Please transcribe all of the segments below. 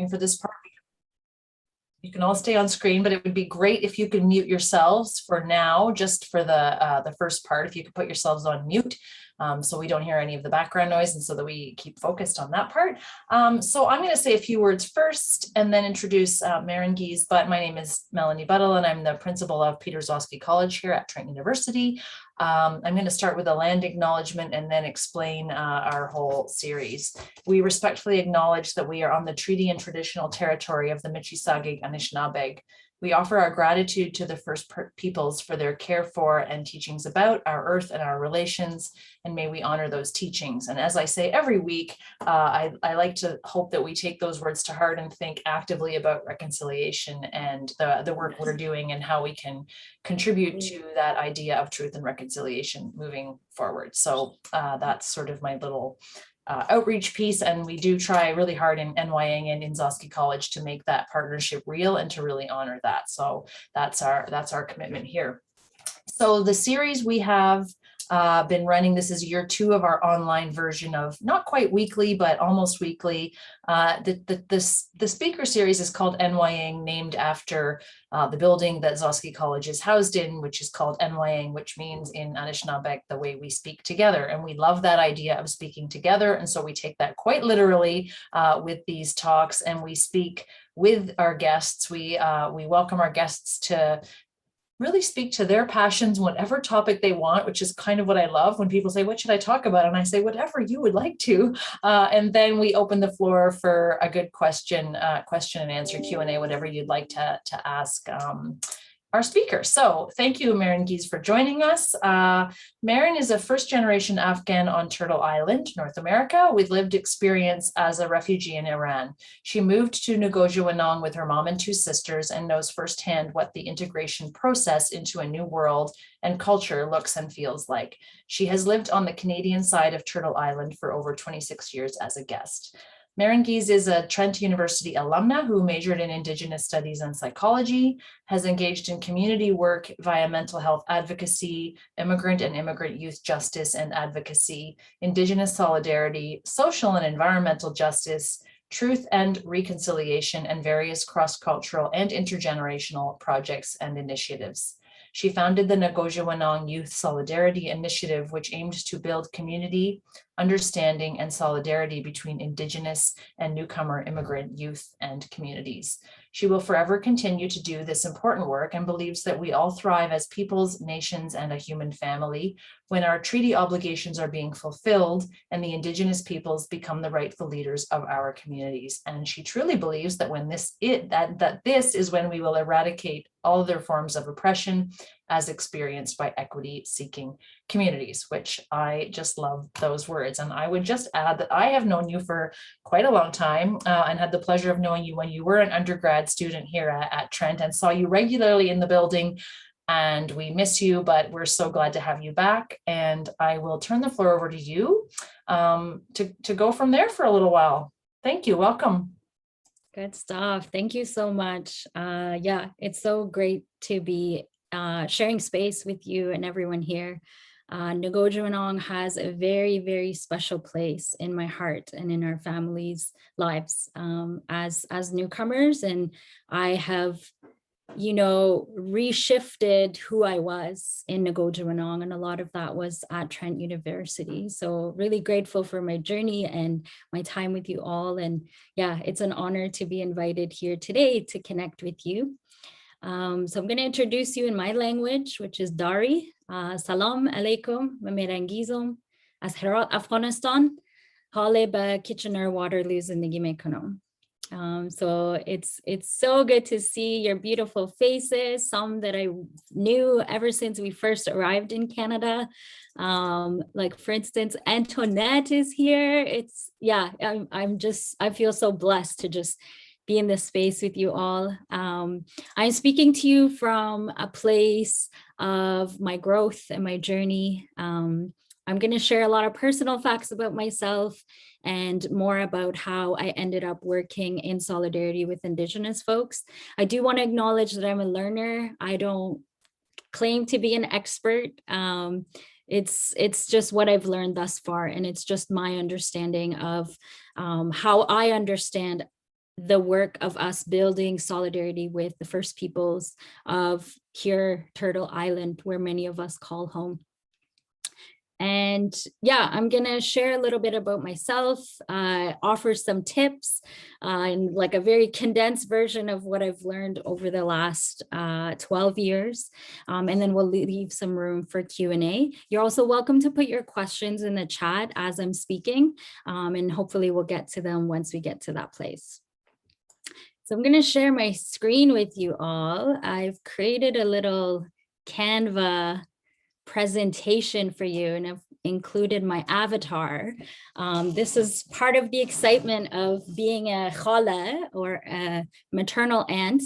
for this part. You can all stay on screen, but it would be great if you could mute yourselves for now, just for the first part, if you could put yourselves on mute. So we don't hear any of the background noise and so that we keep focused on that part. So I'm going to say a few words first and then introduce Mehrangiz, but my name is Melanie Buttle and I'm the principal of Peter Gzowski College here at Trent University. I'm going to start with a land acknowledgement and then explain our whole series. We respectfully acknowledge that we are on the treaty and traditional territory of the Mississauga Anishinaabe. We offer our gratitude to the First Peoples for their care for and teachings about our earth and our relations, and may we honor those teachings. And as I say every week, I like to hope that we take those words to heart and think actively about reconciliation and the work we're doing and how we can contribute to that idea of truth and reconciliation moving forward. So that's sort of my little outreach piece, and we do try really hard in Enwayaang and in Gzowski College to make that partnership real and to really honor that. So that's our commitment here. So the series we have been running, this is year 2 of our online version of not quite weekly, but almost weekly. The speaker series is called Enwayaang, named after the building that Gzowski College is housed in, which is called Enwayaang, which means in Anishinaabe, the way we speak together. And we love that idea of speaking together. And so we take that quite literally with these talks, and we speak with our guests. We welcome our guests to really speak to their passions, whatever topic they want, which is kind of what I love when people say, what should I talk about? And I say, whatever you would like to. And then we open the floor for a good question and answer Q&A, whatever you'd like to ask our speaker. So thank you, Mehrangiz, for joining us. Mehran is a first-generation Afghan on Turtle Island, North America, with lived experience as a refugee in Iran. She moved to Enwayaang with her mom and 2 sisters and knows firsthand what the integration process into a new world and culture looks and feels like. She has lived on the Canadian side of Turtle Island for over 26 years as a guest. Mehrangiz is a Trent University alumna who majored in Indigenous Studies and Psychology, has engaged in community work via mental health advocacy, immigrant and immigrant youth justice and advocacy, Indigenous solidarity, social and environmental justice, truth and reconciliation, and various cross-cultural and intergenerational projects and initiatives. She founded the Enwayaang Youth Solidarity Initiative, which aimed to build community, understanding, and solidarity between Indigenous and newcomer immigrant youth and communities. She will forever continue to do this important work and believes that we all thrive as peoples, nations, and a human family when our treaty obligations are being fulfilled and the Indigenous peoples become the rightful leaders of our communities. And she truly believes that when this is when we will eradicate all other forms of oppression as experienced by equity-seeking communities, which I just love those words. And I would just add that I have known you for quite a long time and had the pleasure of knowing you when you were an undergrad student here at Trent and saw you regularly in the building. And we miss you, but we're so glad to have you back. And I will turn the floor over to you to go from there for a little while. Thank you. Welcome. Good stuff. Thank you so much. Yeah, it's so great to be sharing space with you and everyone here. Enwayaang has a very, very special place in my heart and in our families' lives as newcomers. And I have, reshifted who I was in Enwayaang, and a lot of that was at Trent University. So really grateful for my journey and my time with you all. And yeah, it's an honor to be invited here today to connect with you. So I'm going to introduce you in my language, which is Dari. Salam alaikum, Mehrangiz as Herat, Afghanistan. Hale ba Kitchener Waterloo Zindagi mein kunam. So it's so good to see your beautiful faces, some that I knew ever since we first arrived in Canada. Like for instance, Antoinette is here. I feel so blessed to just be in this space with you all. I'm speaking to you from a place of my growth and my journey. I'm going to share a lot of personal facts about myself and more about how I ended up working in solidarity with Indigenous folks. I do want to acknowledge that I'm a learner. I don't claim to be an expert. It's just what I've learned thus far, and it's just my understanding of how I understand the work of us building solidarity with the First Peoples of here, Turtle Island, where many of us call home. And yeah, I'm gonna share a little bit about myself, offer some tips, and like a very condensed version of what I've learned over the last 12 years. And then we'll leave some room for Q&A. You're also welcome to put your questions in the chat as I'm speaking, and hopefully we'll get to them once we get to that place. So I'm gonna share my screen with you all. I've created a little Canva presentation for you, and I've included my avatar. This is part of the excitement of being a khala, or a maternal aunt,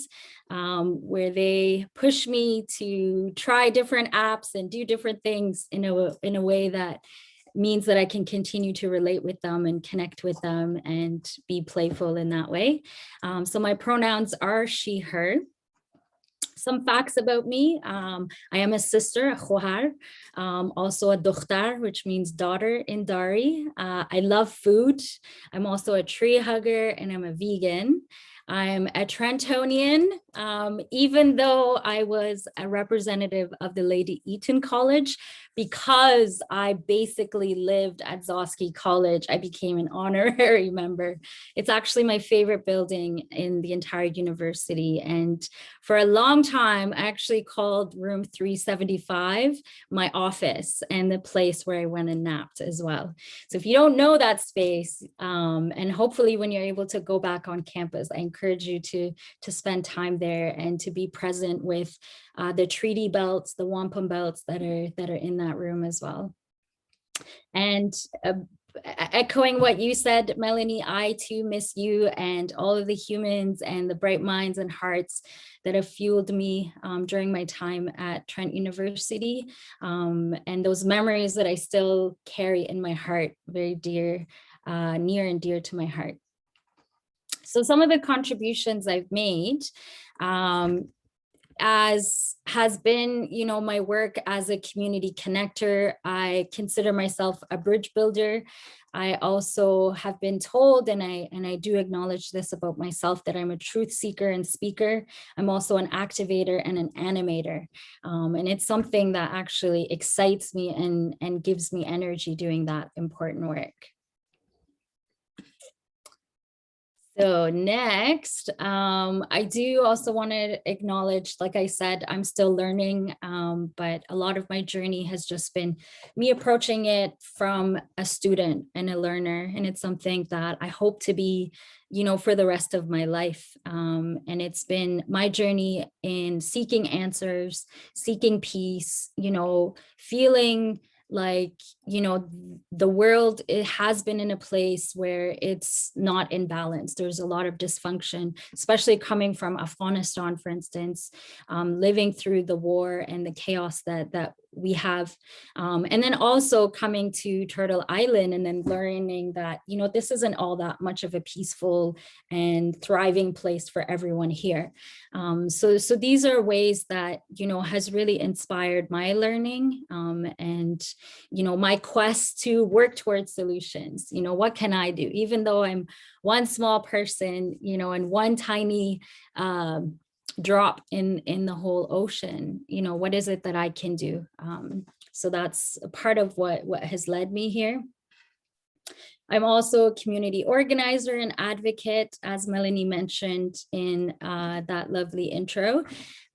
where they push me to try different apps and do different things in a way that means that I can continue to relate with them and connect with them and be playful in that way. So my pronouns are she, her. Some facts about me. I am a sister, a khohar, also a dokhtar, which means daughter in Dari. I love food. I'm also a tree hugger, and I'm a vegan. I'm a Trentonian, even though I was a representative of the Lady Eaton College, because I basically lived at Zosky College, I became an honorary member. It's actually my favorite building in the entire university. And for a long time, I actually called room 375 my office and the place where I went and napped as well. So if you don't know that space, and hopefully when you're able to go back on campus, I encourage you to spend time there and to be present with the treaty belts, the wampum belts that are in that room as well. And echoing what you said, Melanie, I too miss you and all of the humans and the bright minds and hearts that have fueled me during my time at Trent University, and those memories that I still carry in my heart, very dear, near and dear to my heart. So some of the contributions I've made, as has been, my work as a community connector, I consider myself a bridge builder. I also have been told, and I do acknowledge this about myself, that I'm a truth seeker and speaker. I'm also an activator and an animator. And it's something that actually excites me and gives me energy doing that important work. So next, I do also want to acknowledge, like I said, I'm still learning, but a lot of my journey has just been me approaching it from a student and a learner. And it's something that I hope to be, for the rest of my life. And it's been my journey in seeking answers, seeking peace, feeling like, the world, it has been in a place where it's not in balance. There's a lot of dysfunction, especially coming from Afghanistan, for instance, living through the war and the chaos that we have. And then also coming to Turtle Island and then learning that, this isn't all that much of a peaceful and thriving place for everyone here. So these are ways that, has really inspired my learning, and, my quest to work towards solutions. What can I do? Even though I'm one small person, and one tiny drop in the whole ocean, what is it that I can do? So that's a part of what has led me here. I'm also a community organizer and advocate, as Melanie mentioned in that lovely intro.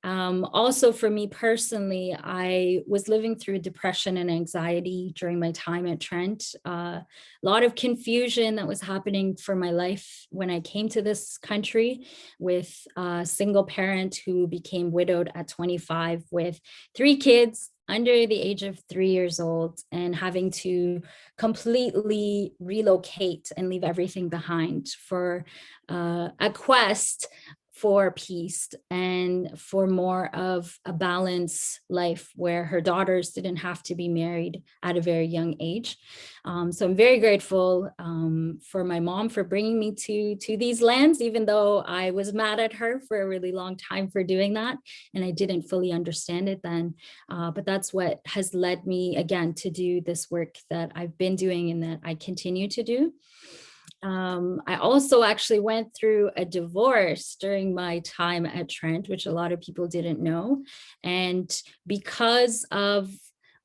Also for me personally, I was living through depression and anxiety during my time at Trent. A lot of confusion that was happening for my life when I came to this country, with a single parent who became widowed at 25 with 3 kids under the age of 3 years old, and having to completely relocate and leave everything behind for a quest for peace and for more of a balanced life where her daughters didn't have to be married at a very young age. So I'm very grateful for my mom for bringing me to these lands, even though I was mad at her for a really long time for doing that, and I didn't fully understand it then. But that's what has led me again to do this work that I've been doing and that I continue to do. I also actually went through a divorce during my time at Trent, which a lot of people didn't know. And because of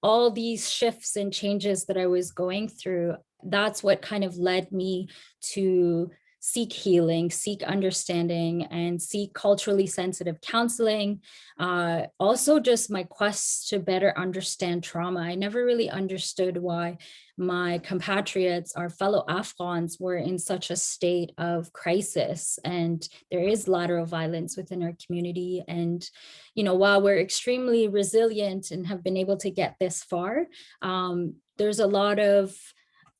all these shifts and changes that I was going through, that's what kind of led me to seek healing, seek understanding, and seek culturally sensitive counseling. Also just my quest to better understand trauma. I never really understood why my compatriots, our fellow Afghans, were in such a state of crisis, and there is lateral violence within our community. And, you know, while we're extremely resilient and have been able to get this far, there's a lot of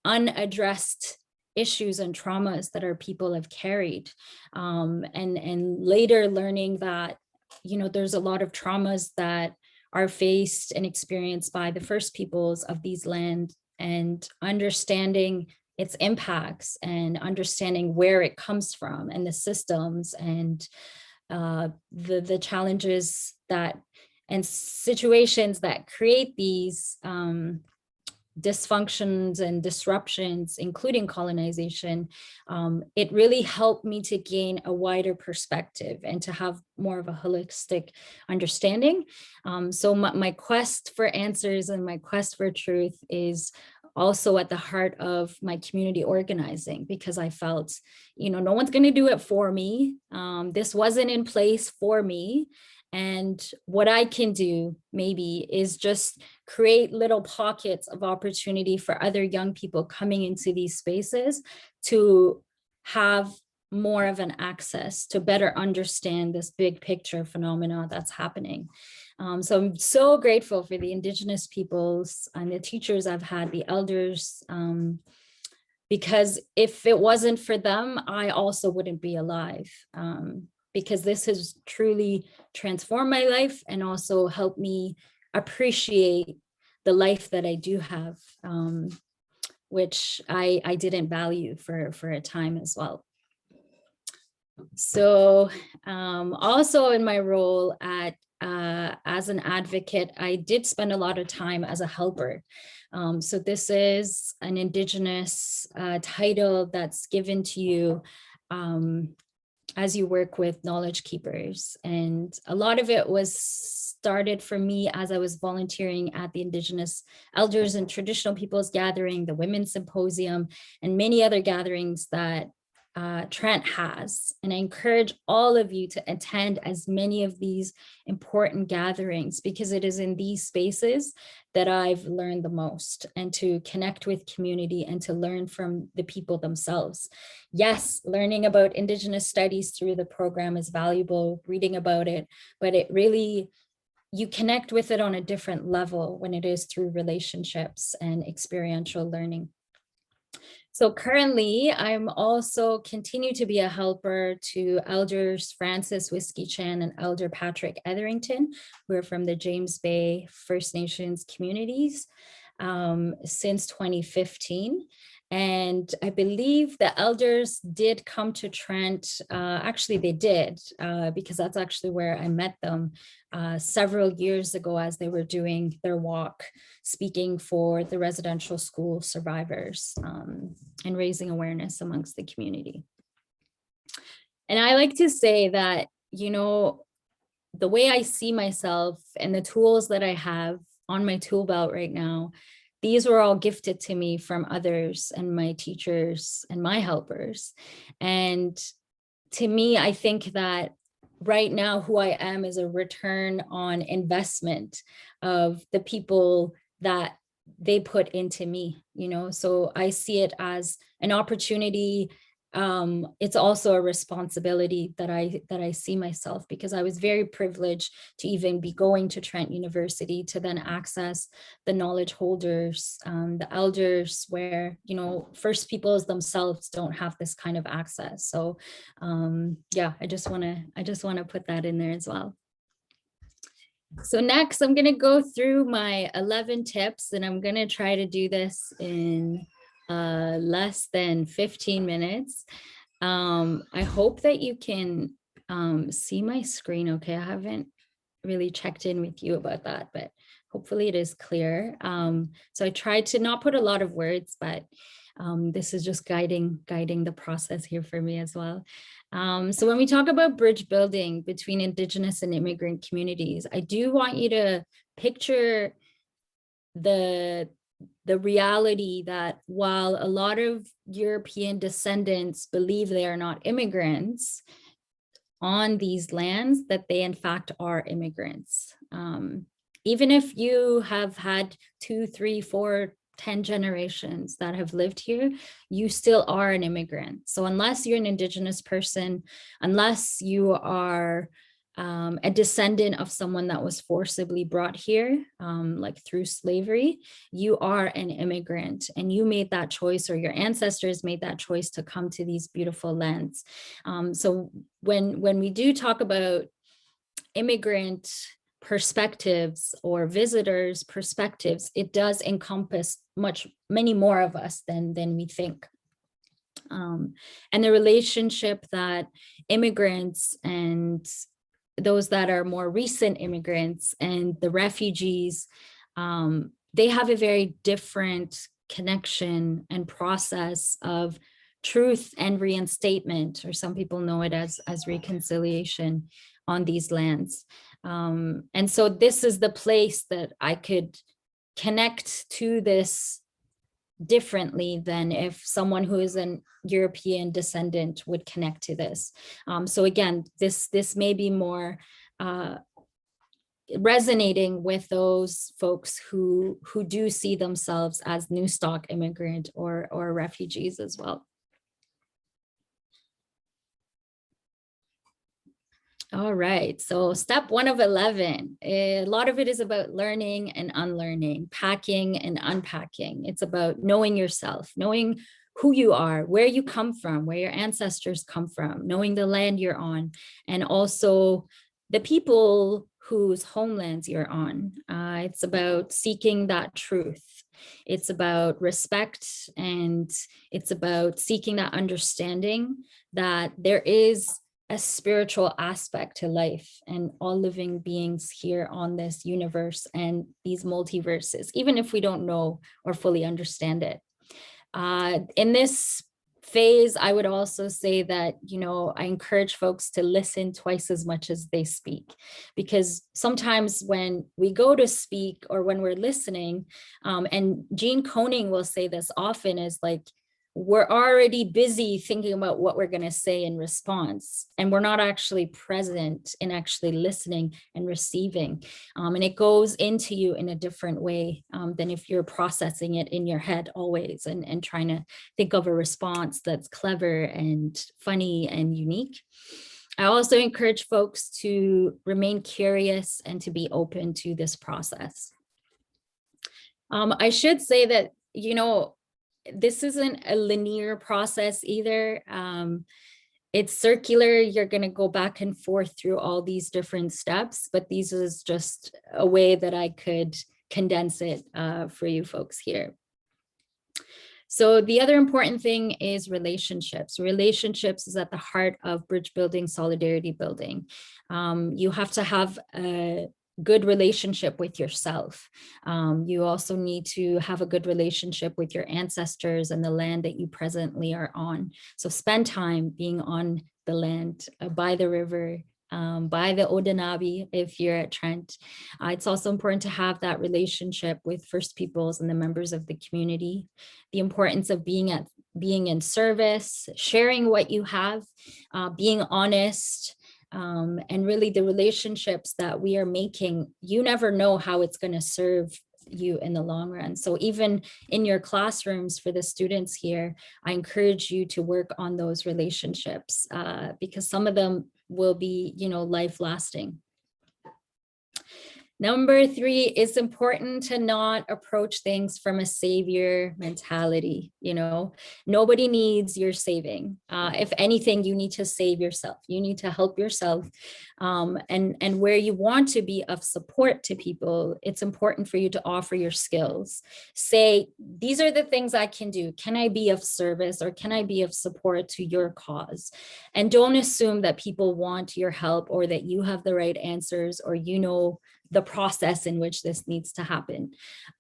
unaddressed issues and traumas that our people have carried. And later learning that, you know, there's a lot of traumas that are faced and experienced by the First Peoples of these lands, and understanding its impacts and understanding where it comes from and the systems and the challenges that and situations that create these dysfunctions and disruptions, including colonization. It really helped me to gain a wider perspective and to have more of a holistic understanding. So my quest for answers and my quest for truth is also at the heart of my community organizing, because I felt, you know, no one's going to do it for me. This wasn't in place for me. And what I can do maybe is just create little pockets of opportunity for other young people coming into these spaces to have more of an access to better understand this big picture phenomena that's happening. So I'm so grateful for the Indigenous peoples and the teachers I've had, the elders, because if it wasn't for them, I also wouldn't be alive. Because this has truly transformed my life and also helped me appreciate the life that I do have, which I didn't value for a time as well. So also in my role at as an advocate, I did spend a lot of time as a helper. So this is an Indigenous title that's given to you as you work with knowledge keepers. And a lot of it was started for me as I was volunteering at the Indigenous Elders and Traditional Peoples Gathering, the Women's Symposium, and many other gatherings that Trent has. And I encourage all of you to attend as many of these important gatherings, because it is in these spaces that I've learned the most, and to connect with community and to learn from the people themselves. Yes, learning about Indigenous studies through the program is valuable, reading about it, but it really, you connect with it on a different level when it is through relationships and experiential learning. So currently, I'm also continue to be a helper to Elders Francis Whiskey Chan and Elder Patrick Etherington, who are from the James Bay First Nations communities since 2015. And I believe the elders did come to Trent. Actually, they did, because that's actually where I met them several years ago as they were doing their walk, speaking for the residential school survivors and raising awareness amongst the community. And I like to say that, you know, the way I see myself and the tools that I have on my tool belt right now, these were all gifted to me from others and my teachers and my helpers. And to me, I think that right now who I am is a return on investment of the people that they put into me, you know. So I see it as an opportunity. It's also a responsibility that I see myself, because I was very privileged to even be going to Trent University to then access the knowledge holders, the elders, where, you know, First Peoples themselves don't have this kind of access. So yeah, I just want to put that in there as well. So next, I'm going to go through my 11 tips, and I'm going to try to do this in less than 15 minutes. I hope that you can see my screen okay. I haven't really checked in with you about that, but hopefully it is clear. So I tried to not put a lot of words, but This is just guiding the process here for me as well. So when we talk about bridge building between Indigenous and immigrant communities, I do want you to picture the reality that while a lot of European descendants believe they are not immigrants on these lands, that they in fact are immigrants. Even if you have had 2, 3, 4, 10 generations that have lived here, you still are an immigrant. So unless you're an Indigenous person, unless you are a descendant of someone that was forcibly brought here, like through slavery, you are an immigrant, and you made that choice, or your ancestors made that choice to come to these beautiful lands. So when we do talk about immigrant perspectives or visitors' perspectives, it does encompass many more of us than we think. And the relationship that immigrants and those that are more recent immigrants and the refugees, they have a very different connection and process of truth and reinstatement, or some people know it as reconciliation on these lands. And so this is the place that I could connect to this differently than if someone who is an European descendant would connect to this. So again, this may be more resonating with those folks who do see themselves as new stock immigrant or refugees as well. All right, so step 1 of 11, a lot of it is about learning and unlearning, packing and unpacking. It's about knowing yourself, knowing who you are, where you come from, where your ancestors come from, knowing the land you're on, and also the people whose homelands you're on. It's about seeking that truth. It's about respect, and it's about seeking that understanding that there is a spiritual aspect to life and all living beings here on this universe and these multiverses, even if we don't know or fully understand it. In this phase, I would also say that, I encourage folks to listen twice as much as they speak, because sometimes when we go to speak or when we're listening, and Jean Koning will say this often, is like, we're already busy thinking about what we're going to say in response, and we're not actually present in actually listening and receiving. And it goes into you in a different way than if you're processing it in your head always and trying to think of a response that's clever and funny and unique. I also encourage folks to remain curious and to be open to this process. I should say that, this isn't a linear process either. It's circular. You're going to go back and forth through all these different steps, but this is just a way that I could condense it for you folks here. So the other important thing is relationships. Relationships is at the heart of bridge building, solidarity building. You have to have a good relationship with yourself. You also need to have a good relationship with your ancestors and the land that you presently are on. So spend time being on the land, by the river, by the Odenabe if you're at Trent. It's also important to have that relationship with First Peoples and the members of the community. The importance of being in service, sharing what you have, being honest, and really the relationships that we are making, you never know how it's going to serve you in the long run. So even in your classrooms for the students here, I encourage you to work on those relationships because some of them will be, life lasting. Number 3, it's important to not approach things from a savior mentality. Nobody needs your saving. If anything, you need to save yourself. You need to help yourself. And where you want to be of support to people, it's important for you to offer your skills. Say, these are the things I can do. Can I be of service, or can I be of support to your cause? And don't assume that people want your help or that you have the right answers or the process in which this needs to happen.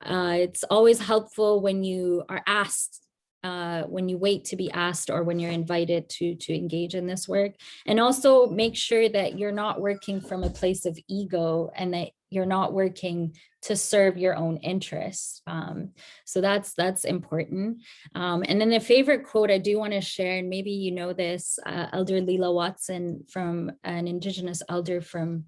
It's always helpful when you are asked when you wait to be asked or when you're invited to engage in this work. And also make sure that you're not working from a place of ego and that you're not working to serve your own interests. So that's important. And then the favorite quote I do want to share, and maybe you know this, Elder Leela Watson, from an Indigenous elder from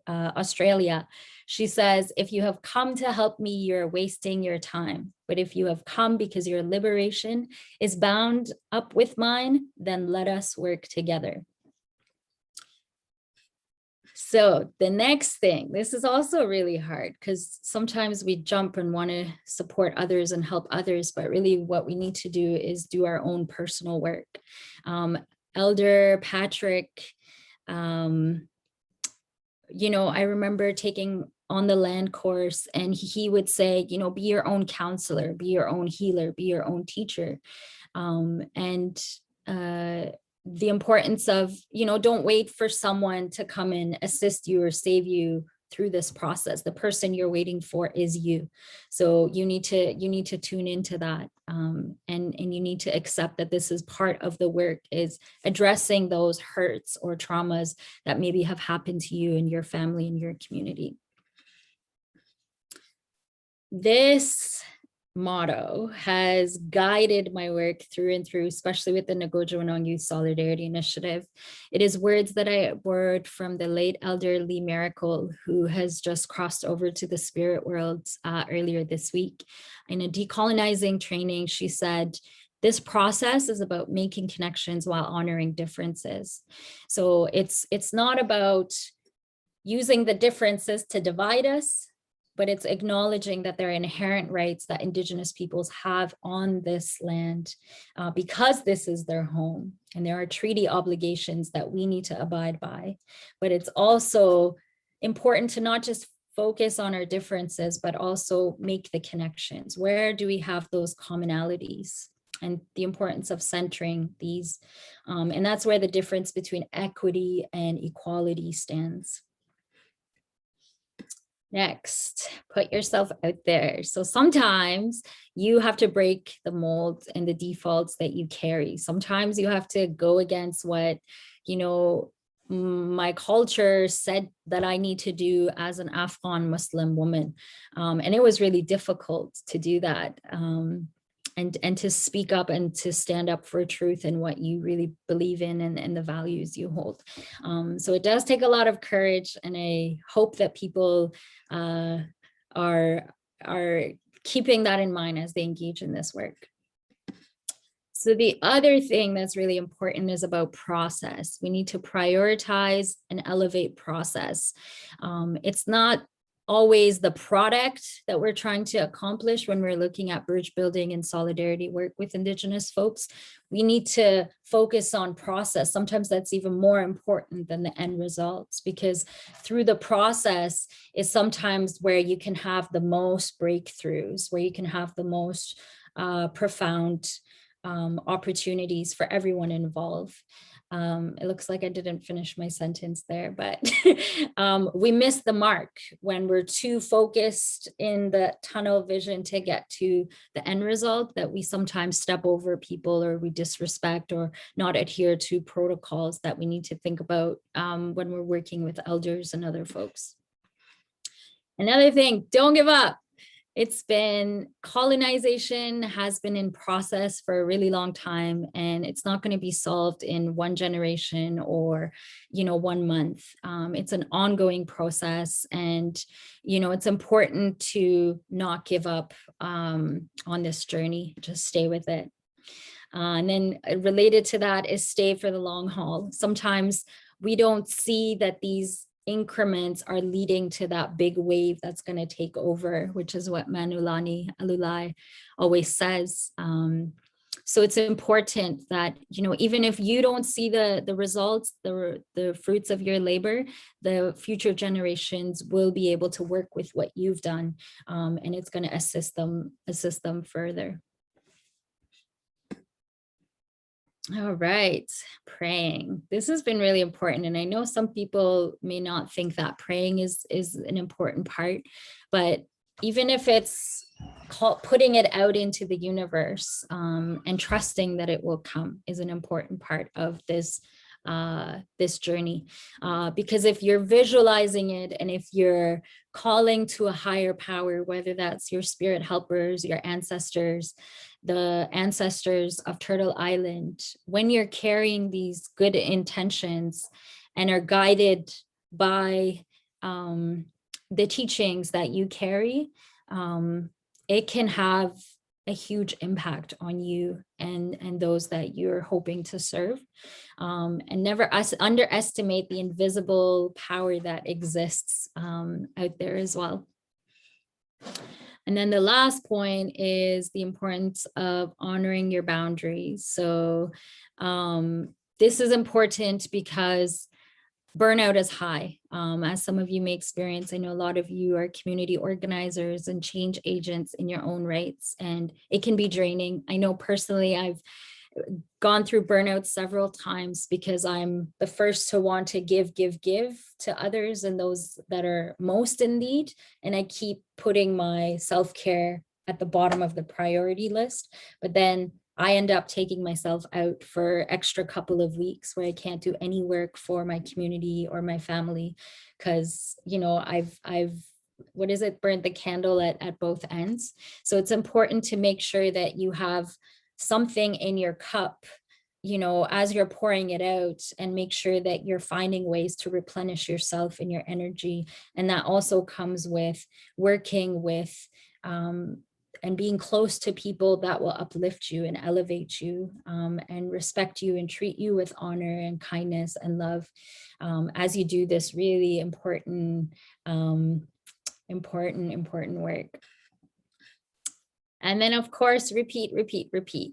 Australia. She says, if you have come to help me, you're wasting your time. But if you have come because your liberation is bound up with mine, then let us work together. So the next thing, this is also really hard because sometimes we jump and want to support others and help others, but really what we need to do is do our own personal work. Elder Patrick, you know, I remember taking on the land course, and he would say, you know, be your own counselor, be your own healer, be your own teacher. The importance of, you know, don't wait for someone to come and assist you or save you through this process. The person you're waiting for is you. So you need to tune into that. And you need to accept that this is part of the work, is addressing those hurts or traumas that maybe have happened to you and your family and your community. This motto has guided my work through and through, especially with the Nogo-Jawanoong Youth Solidarity Initiative. It is words that I borrowed from the late Elder Lee Miracle, who has just crossed over to the spirit world earlier this week. In a decolonizing training, she said, this process is about making connections while honoring differences. So it's not about using the differences to divide us, but it's acknowledging that there are inherent rights that Indigenous peoples have on this land because this is their home. And there are treaty obligations that we need to abide by. But it's also important to not just focus on our differences, but also make the connections. Where do we have those commonalities? And the importance of centering these. And that's where the difference between equity and equality stands. Next, put yourself out there. So sometimes you have to break the molds and the defaults that you carry. Sometimes you have to go against what, you know, my culture said that I need to do as an Afghan Muslim woman. And it was really difficult to do that. And to speak up and to stand up for truth and what you really believe in and the values you hold. So it does take a lot of courage, and I hope that people are keeping that in mind as they engage in this work. So the other thing that's really important is about process. We need to prioritize and elevate process. It's not always the product that we're trying to accomplish when we're looking at bridge building and solidarity work with Indigenous folks. We need to focus on process. Sometimes that's even more important than the end results, because through the process is sometimes where you can have the most breakthroughs, where you can have the most profound opportunities for everyone involved. It looks like I didn't finish my sentence there, but we miss the mark when we're too focused in the tunnel vision to get to the end result, that we sometimes step over people, or we disrespect or not adhere to protocols that we need to think about when we're working with elders and other folks. Another thing, don't give up. It's been, colonization has been in process for a really long time, and it's not going to be solved in one generation or, you know, 1 month. It's an ongoing process, and, you know, it's important to not give up on this journey. Just stay with it. And then related to that is stay for the long haul. Sometimes we don't see that these increments are leading to that big wave that's going to take over, which is what Manulani Alulai always says. So it's important that, you know, even if you don't see the results, the fruits of your labor, the future generations will be able to work with what you've done, and it's going to assist them further. All right, praying. This has been really important. And I know some people may not think that praying is an important part, but even if it's putting it out into the universe, and trusting that it will come is an important part of this this journey, because if you're visualizing it and if you're calling to a higher power, whether that's your spirit helpers, your ancestors, the ancestors of Turtle Island, when you're carrying these good intentions and are guided by the teachings that you carry, it can have a huge impact on you and those that you're hoping to serve. And never underestimate the invisible power that exists out there as well. And then the last point is the importance of honoring your boundaries. So this is important because burnout is high, as some of you may experience. I know a lot of you are community organizers and change agents in your own rights, and it can be draining. I know personally, I've gone through burnout several times because I'm the first to want to give to others and those that are most in need. And I keep putting my self-care at the bottom of the priority list. But then I end up taking myself out for extra couple of weeks where I can't do any work for my community or my family because, you know, I've what is it, burned the candle at both ends. So it's important to make sure that you have something in your cup, you know, as you're pouring it out, and make sure that you're finding ways to replenish yourself and your energy. And that also comes with working with and being close to people that will uplift you and elevate you, and respect you and treat you with honor and kindness and love, as you do this really important work. And then of course, repeat.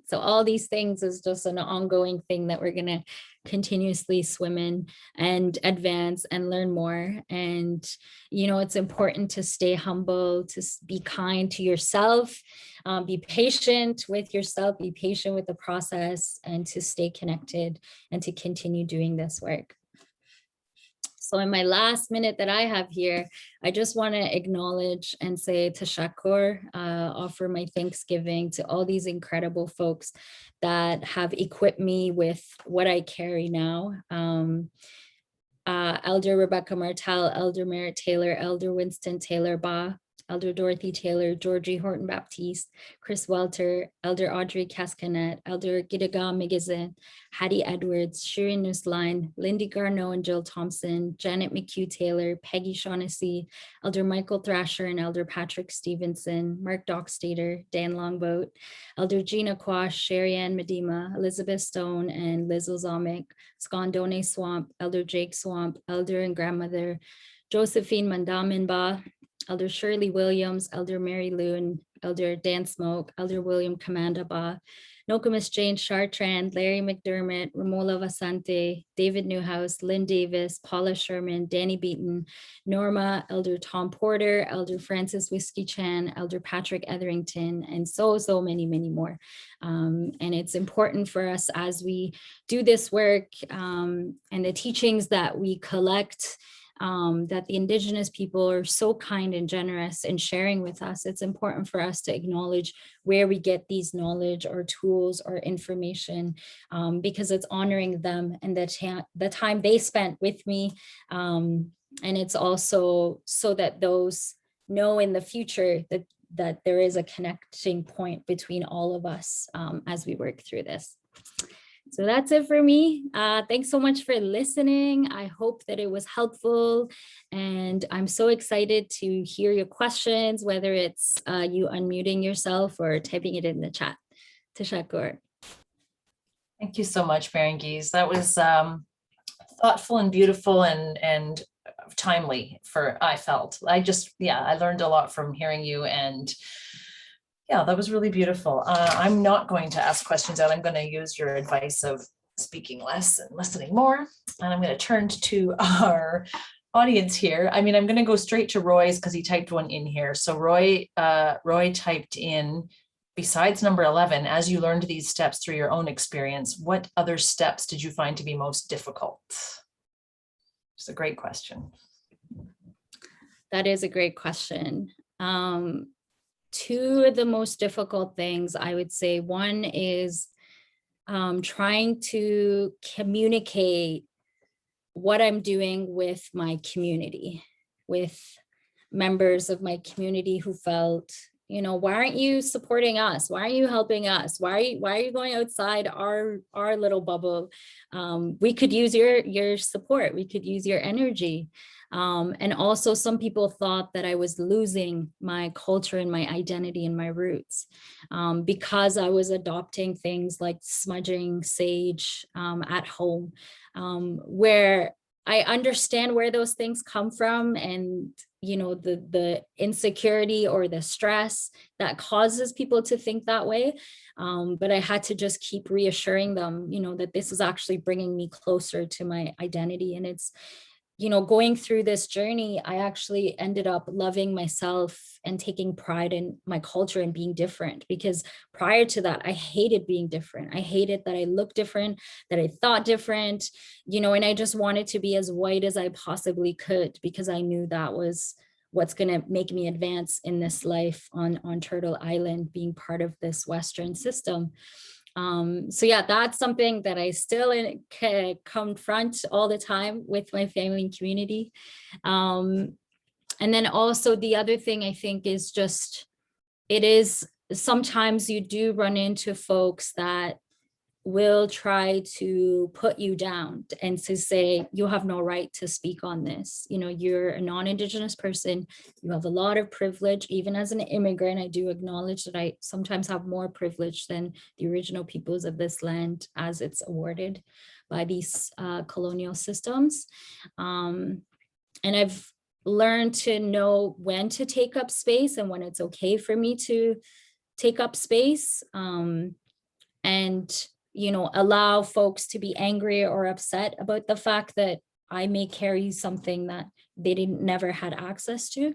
So all these things is just an ongoing thing that we're gonna continuously swim in and advance and learn more. And, you know, it's important to stay humble, to be kind to yourself, be patient with yourself, be patient with the process, and to stay connected and to continue doing this work. So in my last minute that I have here, I just want to acknowledge and say Tashakkur, offer my thanksgiving to all these incredible folks that have equipped me with what I carry now. Elder Rebecca Martel, Elder Merritt Taylor, Elder Winston Taylor Baugh, Elder Dorothy Taylor, Georgie Horton Baptiste, Chris Welter, Elder Audrey Cascanet, Elder Gidaga Migizin, Hattie Edwards, Shirin Nusline, Lindy Garneau and Jill Thompson, Janet McHugh Taylor, Peggy Shaughnessy, Elder Michael Thrasher and Elder Patrick Stevenson, Mark Dockstader, Dan Longboat, Elder Gina Quash, Sherry Ann Medema, Elizabeth Stone, and Liz Ozomic, Scondone Swamp, Elder Jake Swamp, Elder and Grandmother Josephine Mandaminba, Elder Shirley Williams, Elder Mary Lou, Elder Dan Smoke, Elder William Comandaba, Nokomis Jane Chartrand, Larry McDermott, Romola Vasante, David Newhouse, Lynn Davis, Paula Sherman, Danny Beaton, Norma, Elder Tom Porter, Elder Francis Whiskey Chan, Elder Patrick Etherington, and so many more. And it's important for us as we do this work, and the teachings that we collect, that the Indigenous people are so kind and generous in sharing with us. It's important for us to acknowledge where we get these knowledge or tools or information, because it's honoring them and the time they spent with me. And it's also so that those know in the future that there is a connecting point between all of us as we work through this. So that's it for me. Thanks so much for listening. I hope that it was helpful, and I'm so excited to hear your questions, whether it's you unmuting yourself or typing it in the chat. Tashakkur. Thank you so much, Mehrangiz. That was thoughtful and beautiful and timely I felt. I learned a lot from hearing you, and yeah, that was really beautiful. I'm not going to ask questions out. I'm going to use your advice of speaking less and listening more. And I'm going to turn to our audience here. I mean, I'm going to go straight to Roy's because he typed one in here. So Roy typed in, besides number 11, as you learned these steps through your own experience, what other steps did you find to be most difficult? It's a great question. That is a great question. two of the most difficult things, I would say, one is trying to communicate what I'm doing with my community, with members of my community who felt, you know, why aren't you supporting us? Why are you helping us? Why are you going outside our little bubble? We could use your support. We could use your energy. And also some people thought that I was losing my culture and my identity and my roots because I was adopting things like smudging sage at home, where I understand where those things come from, and you know, the insecurity or the stress that causes people to think that way. But I had to just keep reassuring them, you know, that this is actually bringing me closer to my identity. And it's, you know, going through this journey, I actually ended up loving myself and taking pride in my culture and being different, because prior to that, I hated being different. I hated that I looked different, that I thought different, you know, and I just wanted to be as white as I possibly could, because I knew that was what's going to make me advance in this life on Turtle Island, being part of this Western system. So yeah, that's something that I still confront all the time with my family and community. And then also the other thing I think is just, it is sometimes you do run into folks that will try to put you down and to say, you have no right to speak on this. You know, you're a non-Indigenous person, you have a lot of privilege. Even as an immigrant, I do acknowledge that I sometimes have more privilege than the original peoples of this land as it's awarded by these colonial systems. And I've learned to know when to take up space and when it's okay for me to take up space. And you know, allow folks to be angry or upset about the fact that I may carry something that they never had access to.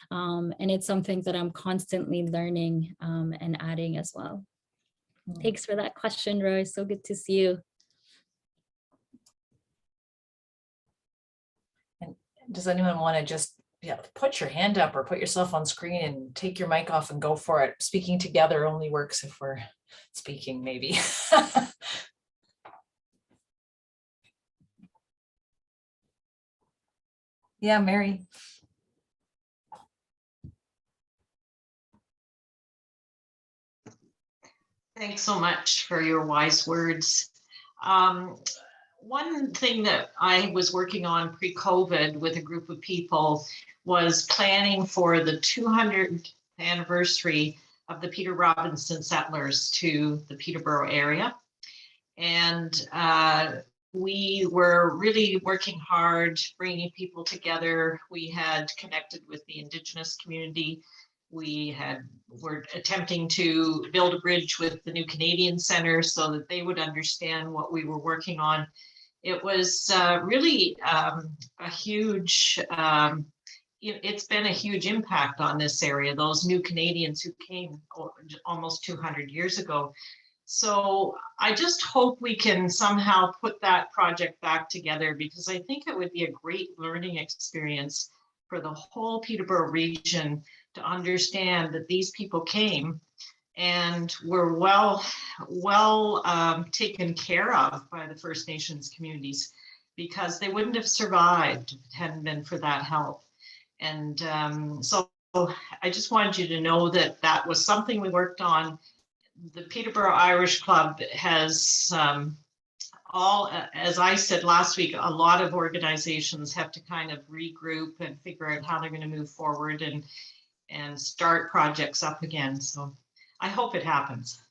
And it's something that I'm constantly learning and adding as well. Thanks for that question, Roy. So good to see you. And does anyone want to just put your hand up or put yourself on screen and take your mic off and go for it? Speaking together only works if we're speaking, maybe. Yeah, Mary. Thanks so much for your wise words. One thing that I was working on pre-COVID with a group of people was planning for the 200th anniversary of the Peter Robinson settlers to the Peterborough area. And we were really working hard, bringing people together. We had connected with the Indigenous community. We were attempting to build a bridge with the New Canadian Centre so that they would understand what we were working on. It was really a huge, it's been a huge impact on this area, those new Canadians who came almost 200 years ago. So I just hope we can somehow put that project back together, because I think it would be a great learning experience for the whole Peterborough region to understand that these people came and were well taken care of by the First Nations communities, because they wouldn't have survived if it hadn't been for that help. And so I just wanted you to know that that was something we worked on. The Peterborough Irish Club has as I said last week, a lot of organizations have to kind of regroup and figure out how they're going to move forward and start projects up again. So I hope it happens.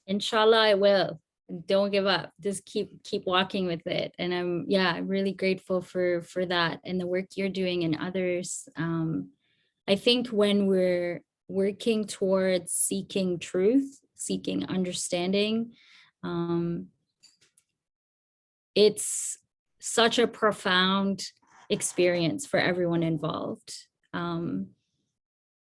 Inshallah, I will. Don't give up. Just keep walking with it. And I'm really grateful for that and the work you're doing and others. I think when we're working towards seeking truth, seeking understanding, it's such a profound experience for everyone involved.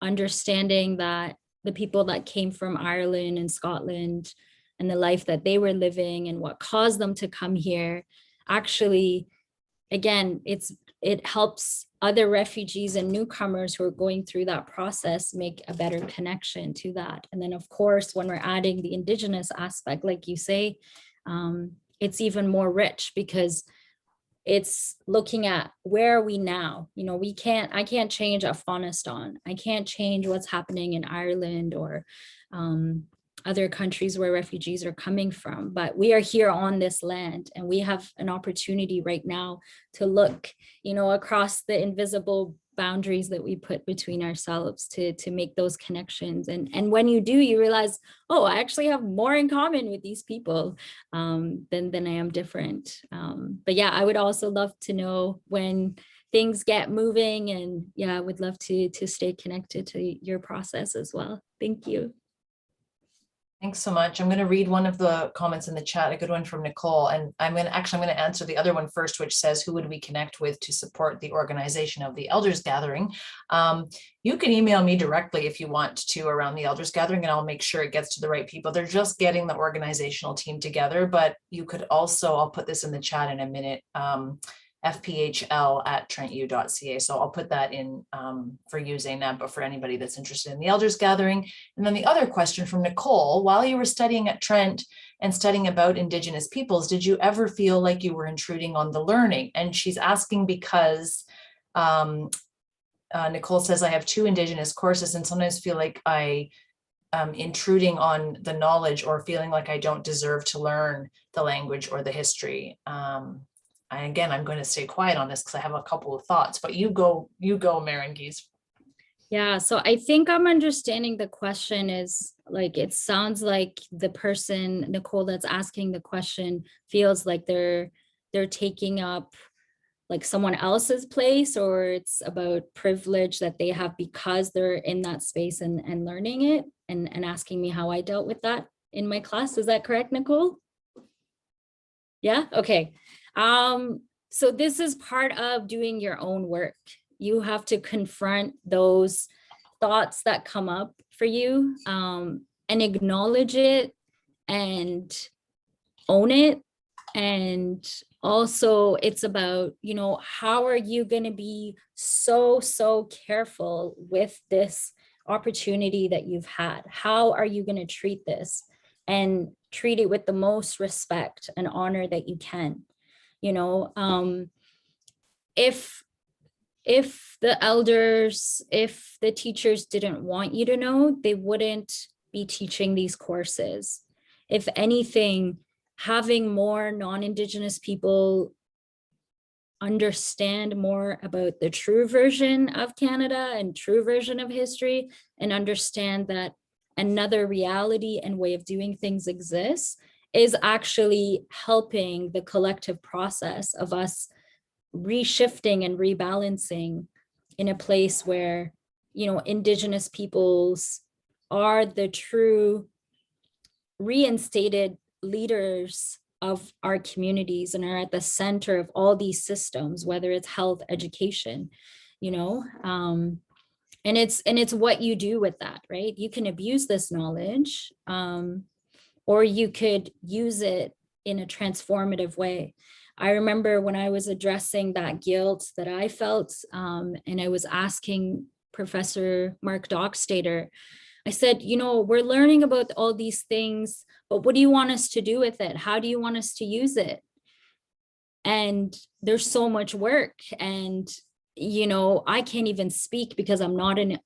Understanding that the people that came from Ireland and Scotland and the life that they were living and what caused them to come here, actually, again, it's it helps other refugees and newcomers who are going through that process make a better connection to that. And then of course, when we're adding the Indigenous aspect, like you say, it's even more rich because it's looking at where are we now? You know, I can't change Afghanistan. I can't change what's happening in Ireland or other countries where refugees are coming from, but we are here on this land and we have an opportunity right now to look, you know, across the invisible boundaries that we put between ourselves to make those connections. And when you do, you realize, oh, I actually have more in common with these people than I am different. But yeah, I would also love to know when things get moving, and yeah, I would love to stay connected to your process as well. Thank you. Thanks so much. I'm going to read one of the comments in the chat, a good one from Nicole, and I'm going to answer the other one first, which says, who would we connect with to support the organization of the Elders Gathering? You can email me directly if you want to around the Elders Gathering, and I'll make sure it gets to the right people. They're just getting the organizational team together, but you could also, I'll put this in the chat in a minute, fphl@trentu.ca. So I'll put that in for you, Zainab, but for anybody that's interested in the Elders Gathering. And then the other question from Nicole, while you were studying at Trent and studying about Indigenous peoples, did you ever feel like you were intruding on the learning? And she's asking because Nicole says, I have 2 Indigenous courses and sometimes feel like I intruding on the knowledge or feeling like I don't deserve to learn the language or the history. Again, I'm going to stay quiet on this because I have a couple of thoughts, but you go, Mehrangiz. Yeah, so I think I'm understanding the question is like, it sounds like the person, Nicole, that's asking the question feels like they're taking up like someone else's place, or it's about privilege that they have because they're in that space and learning it, and asking me how I dealt with that in my class. Is that correct, Nicole? Yeah, okay. So this is part of doing your own work. You have to confront those thoughts that come up for you, and acknowledge it and own it. And also it's about, you know, how are you going to be so careful with this opportunity that you've had? How are you going to treat this and treat it with the most respect and honor that you can? You know, if the elders, if the teachers didn't want you to know, they wouldn't be teaching these courses. If anything, having more non-Indigenous people understand more about the true version of Canada and true version of history, and understand that another reality and way of doing things exists, is actually helping the collective process of us reshifting and rebalancing in a place where, you know, Indigenous peoples are the true reinstated leaders of our communities and are at the center of all these systems, whether it's health, education, you know, and it's what you do with that, right? You can abuse this knowledge, or you could use it in a transformative way. I remember when I was addressing that guilt that I felt, and I was asking Professor Mark Dockstader, I said, you know, we're learning about all these things, but what do you want us to do with it? How do you want us to use it? And there's so much work, and, you know, I can't even speak because I'm not an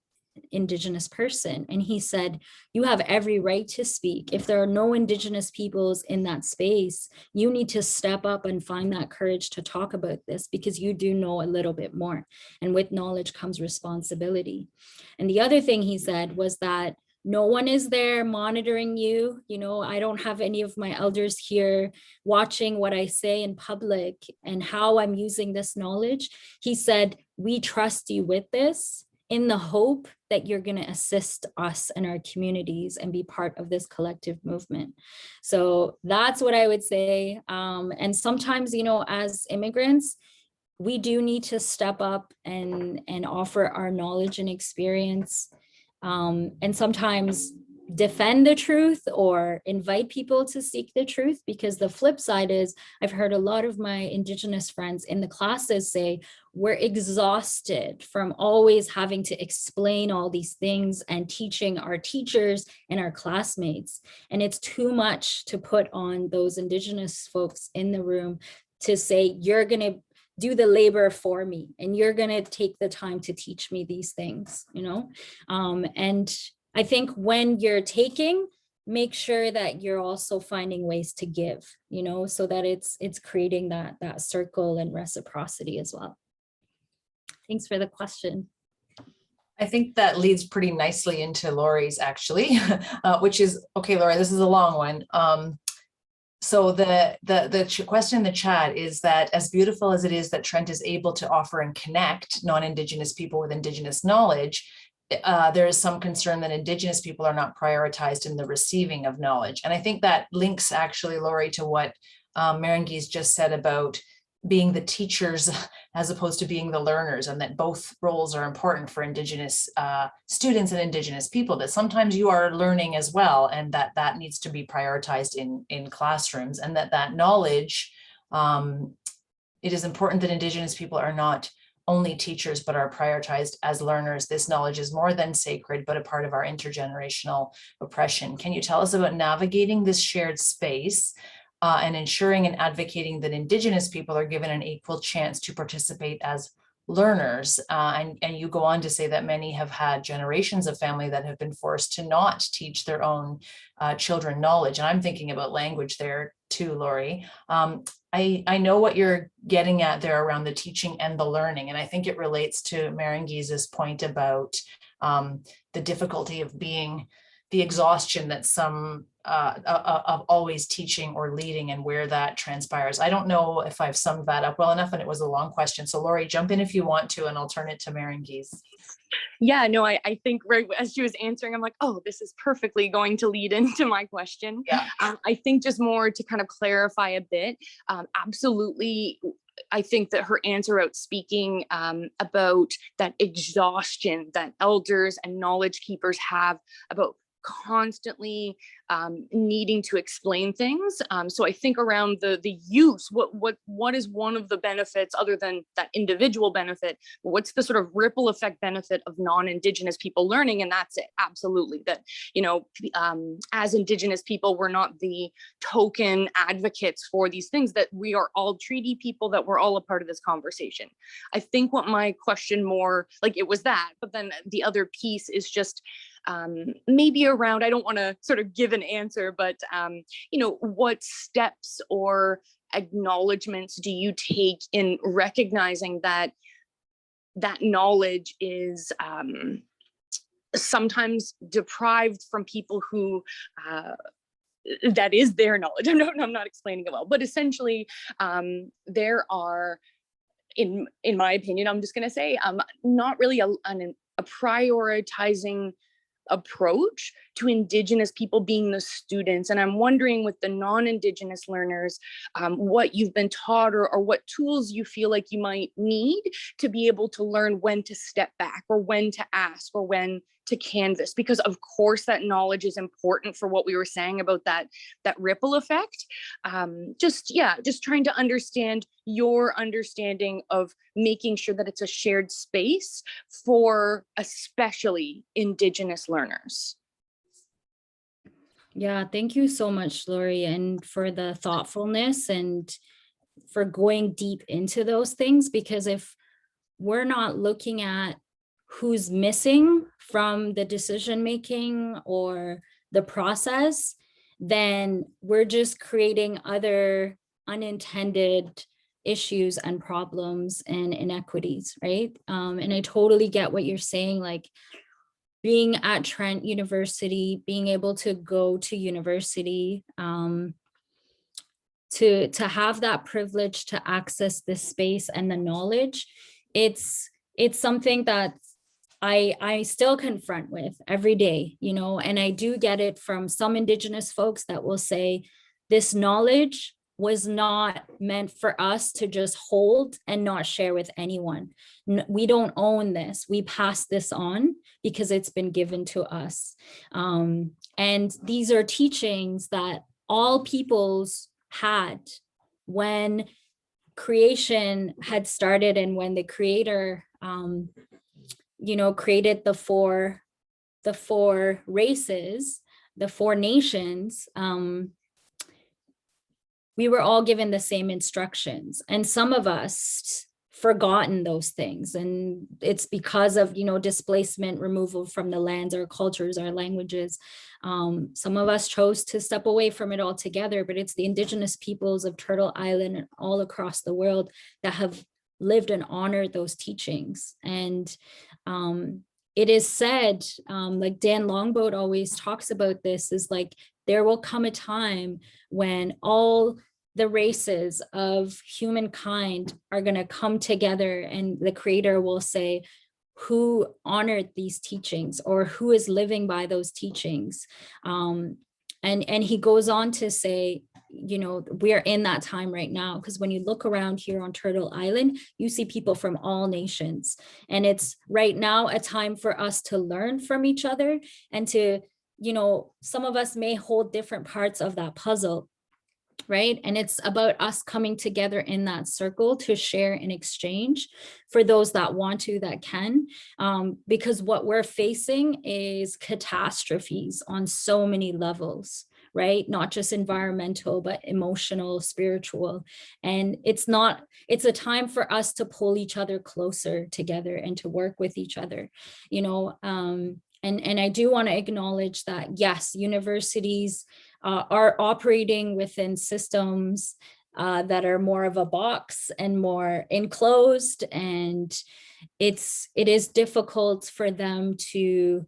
Indigenous person. And he said, you have every right to speak. If there are no Indigenous peoples in that space, you need to step up and find that courage to talk about this, because you do know a little bit more. And with knowledge comes responsibility. And the other thing he said was that no one is there monitoring you. You know, I don't have any of my elders here watching what I say in public and how I'm using this knowledge. He said, we trust you with this, in the hope that you're going to assist us and our communities and be part of this collective movement. So that's what I would say. And sometimes, you know, as immigrants, we do need to step up and offer our knowledge and experience. And sometimes defend the truth or invite people to seek the truth, because the flip side is I've heard a lot of my Indigenous friends in the classes say we're exhausted from always having to explain all these things and teaching our teachers and our classmates, and it's too much to put on those Indigenous folks in the room to say you're going to do the labor for me and you're going to take the time to teach me these things, you know. And I think when you're taking, make sure that you're also finding ways to give, you know, so that it's creating that circle and reciprocity as well. Thanks for the question. I think that leads pretty nicely into Lori's actually, which is, okay, Lori, this is a long one. So the question in the chat is that as beautiful as it is that Trent is able to offer and connect non-Indigenous people with Indigenous knowledge, there is some concern that Indigenous people are not prioritized in the receiving of knowledge. And I think that links actually, Lori, to what Mehrangiz just said about being the teachers as opposed to being the learners, and that both roles are important for Indigenous students and Indigenous people, that sometimes you are learning as well, and that needs to be prioritized in classrooms, and that knowledge, it is important that Indigenous people are not only teachers, but are prioritized as learners. This knowledge is more than sacred, but a part of our intergenerational oppression. Can you tell us about navigating this shared space and ensuring and advocating that Indigenous people are given an equal chance to participate as learners? And you go on to say that many have had generations of family that have been forced to not teach their own children knowledge. And I'm thinking about language there too, Lori. I know what you're getting at there around the teaching and the learning. And I think it relates to Mehrangiz's point about the difficulty of being, the exhaustion that some of always teaching or leading, and where that transpires. I don't know if I've summed that up well enough, and it was a long question. So Lori, jump in if you want to, and I'll turn it to Mehrangiz. Yeah, no, I think right as she was answering, I'm like, oh, this is perfectly going to lead into my question. Yeah. I think just more to kind of clarify a bit, absolutely. I think that her answer out speaking about that exhaustion that elders and knowledge keepers have about constantly needing to explain things. So I think around the use, what is one of the benefits other than that individual benefit? What's the sort of ripple effect benefit of non-Indigenous people learning? And that's it. Absolutely. That, you know, as Indigenous people, we're not the token advocates for these things, that we are all treaty people, that we're all a part of this conversation. I think what my question more, like it was that, but then the other piece is just maybe around, I don't want to sort of give an answer, but you know, what steps or acknowledgements do you take in recognizing that that knowledge is sometimes deprived from people who that is their knowledge? I'm not explaining it well, but essentially there are, in my opinion, I'm just going to say, not really a prioritizing approach to Indigenous people being the students. And I'm wondering with the non-Indigenous learners, what you've been taught or what tools you feel like you might need to be able to learn when to step back or when to ask or when to canvas, because of course that knowledge is important for what we were saying about that ripple effect. Just trying to understand your understanding of making sure that it's a shared space for especially Indigenous learners. Yeah, thank you so much, Lori, and for the thoughtfulness and for going deep into those things, because if we're not looking at who's missing from the decision making or the process, then we're just creating other unintended issues and problems and inequities, right? And I totally get what you're saying, like being at Trent University, being able to go to university, to have that privilege to access this space and the knowledge, it's something that I still confront with every day, you know, and I do get it from some Indigenous folks that will say this knowledge was not meant for us to just hold and not share with anyone. We don't own this. We pass this on because it's been given to us. And these are teachings that all peoples had when creation had started, and when the creator, created the four races, the four nations. We were all given the same instructions, and some of us forgotten those things, and it's because of displacement, removal from the lands, our cultures, our languages. Some of us chose to step away from it altogether, but it's the Indigenous peoples of Turtle Island and all across the world that have lived and honored those teachings. And it is said, like Dan Longboat always talks about this, is like there will come a time when all the races of humankind are going to come together, and the creator will say who honored these teachings or who is living by those teachings. And he goes on to say, we're in that time right now, because when you look around here on Turtle Island, you see people from all nations, and it's right now a time for us to learn from each other, and to, some of us may hold different parts of that puzzle, right? And it's about us coming together in that circle to share and exchange for those that want to, that can, because what we're facing is catastrophes on so many levels, right? Not just environmental, but emotional, spiritual. And it's a time for us to pull each other closer together and to work with each other, and I do want to acknowledge that, yes, universities are operating within systems that are more of a box and more enclosed, and it is difficult for them to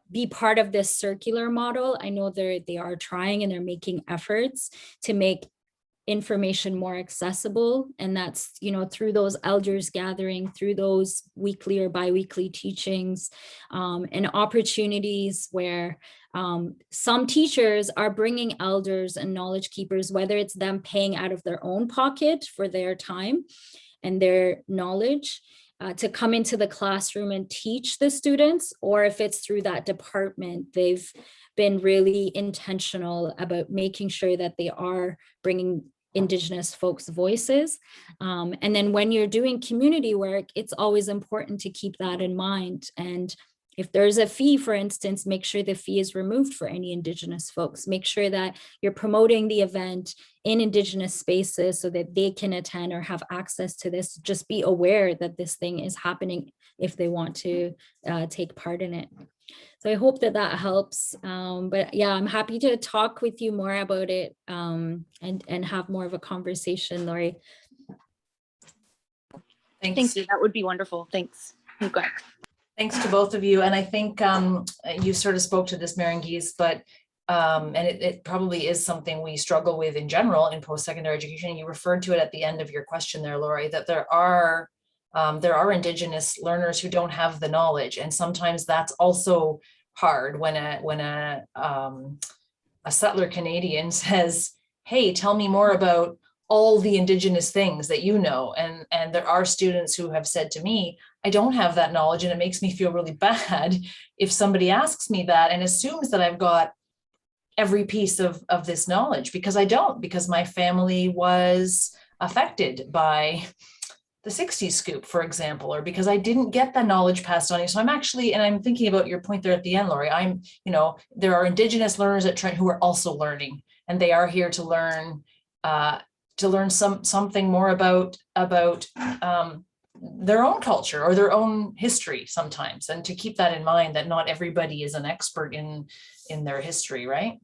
be part of this circular model. I know they are trying, and they're making efforts to make information more accessible, and that's through those elders gathering, through those weekly or bi-weekly teachings, and opportunities where some teachers are bringing elders and knowledge keepers, whether it's them paying out of their own pocket for their time and their knowledge, to come into the classroom and teach the students, or if it's through that department, they've been really intentional about making sure that they are bringing Indigenous folks' voices. And then when you're doing community work, it's always important to keep that in mind. And if there's a fee, for instance, make sure the fee is removed for any Indigenous folks. Make sure that you're promoting the event in Indigenous spaces so that they can attend or have access to this. Just be aware that this thing is happening if they want to take part in it. So I hope that helps. But yeah, I'm happy to talk with you more about it and have more of a conversation, Lori. Thanks. Thank you. That would be wonderful. Thanks. You go ahead. Thanks to both of you. And I think you sort of spoke to this, Mehrangiz, but and it probably is something we struggle with in general in post-secondary education. You referred to it at the end of your question there, Lori, that there are Indigenous learners who don't have the knowledge, and sometimes that's also hard when a settler Canadian says, "Hey, tell me more about all the Indigenous things that you know." And there are students who have said to me, "I don't have that knowledge, and it makes me feel really bad if somebody asks me that and assumes that I've got every piece of this knowledge, because I don't, because my family was affected by the 60s scoop, for example, or because I didn't get the knowledge passed on. So I'm actually, and I'm thinking about your point there at the end, Lori, there are Indigenous learners at Trent who are also learning, and they are here to learn something more about their own culture or their own history sometimes, and to keep that in mind, that not everybody is an expert in their history, right?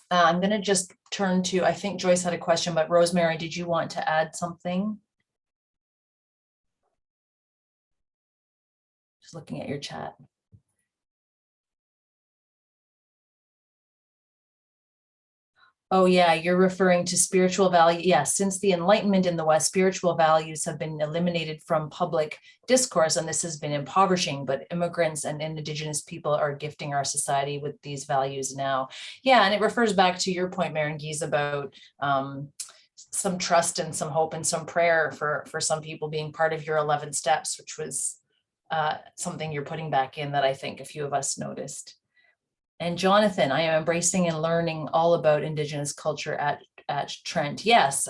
I'm going to just turn to, I think Joyce had a question, but Rosemary, did you want to add something? Just looking at your chat. Oh yeah, you're referring to spiritual value. Yes, since the Enlightenment in the West, spiritual values have been eliminated from public discourse, and this has been impoverishing, but immigrants and Indigenous people are gifting our society with these values now. Yeah, and it refers back to your point, Mehrangiz, about some trust and some hope and some prayer for some people being part of your 11 steps, which was something you're putting back in that I think a few of us noticed. And Jonathan, I am embracing and learning all about Indigenous culture at Trent. Yes,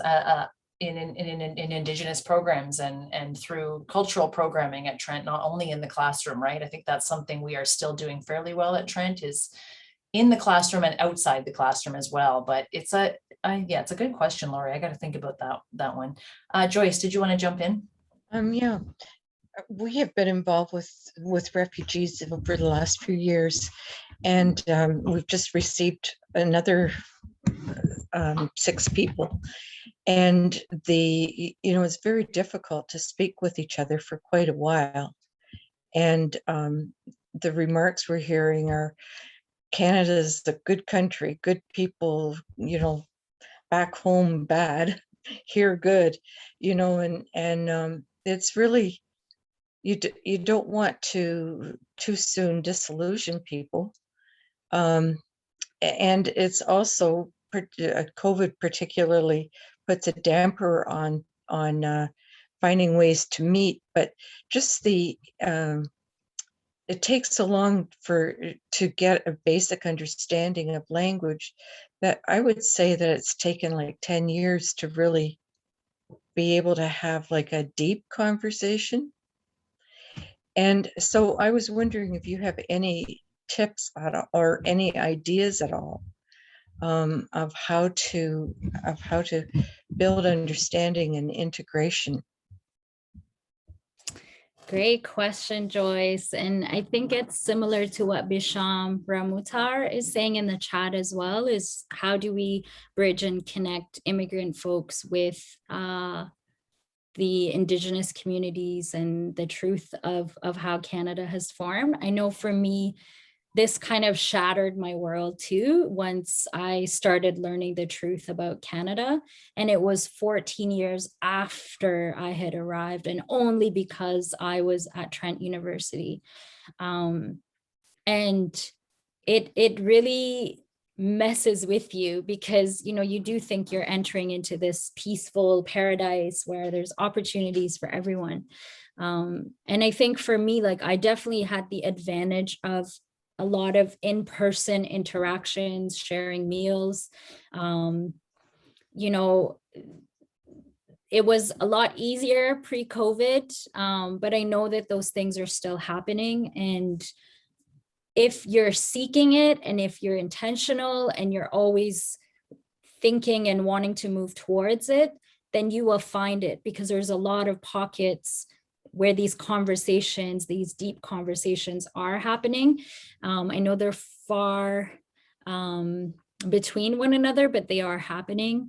in Indigenous programs and through cultural programming at Trent, not only in the classroom, right? I think that's something we are still doing fairly well at Trent, is in the classroom and outside the classroom as well. But it's yeah, it's a good question, Laurie. I got to think about that one. Joyce, did you want to jump in? Yeah, we have been involved with refugees over the last few years, and we've just received another 6 people, and it's very difficult to speak with each other for quite a while, and the remarks we're hearing are, Canada's a good country, good people, back home bad, here good, and it's really, you don't want to too soon disillusion people. And it's also, COVID particularly puts a damper on finding ways to meet, but just it takes so long to get a basic understanding of language that I would say that it's taken like 10 years to really be able to have like a deep conversation. And so I was wondering if you have any tips or any ideas at all of how to build understanding and integration. Great question, Joyce. And I think it's similar to what Bisham Ramutar is saying in the chat as well, is how do we bridge and connect immigrant folks with the Indigenous communities and the truth of how Canada has formed. I know for me, this kind of shattered my world too, once I started learning the truth about Canada. And it was 14 years after I had arrived, and only because I was at Trent University. And it really messes with you, because you do think you're entering into this peaceful paradise where there's opportunities for everyone. And I think for me, like, I definitely had the advantage of a lot of in-person interactions, sharing meals. It was a lot easier pre-COVID, but I know that those things are still happening. And if you're seeking it, and if you're intentional, and you're always thinking and wanting to move towards it, then you will find it, because there's a lot of pockets where these conversations, these deep conversations are happening. I know they're far between one another, but they are happening.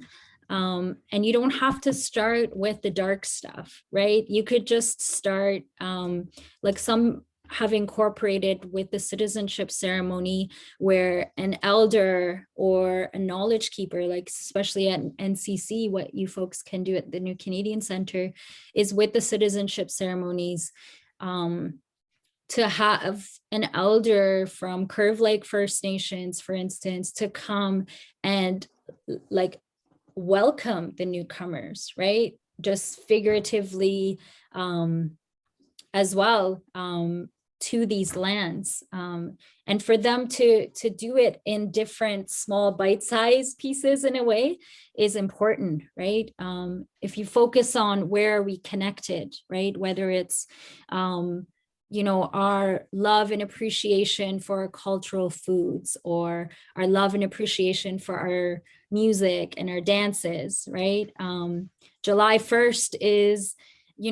And you don't have to start with the dark stuff, right? You could just start, like some have incorporated with the citizenship ceremony, where an elder or a knowledge keeper, like especially at NCC, what you folks can do at the New Canadian Center, is with the citizenship ceremonies, to have an elder from Curve Lake First Nations, for instance, to come and like welcome the newcomers, right? Just figuratively as well, to these lands, and for them to do it in different small bite-sized pieces in a way is important, right? If you focus on where are we connected, right? Whether it's our love and appreciation for our cultural foods, or our love and appreciation for our music and our dances, right? July 1st is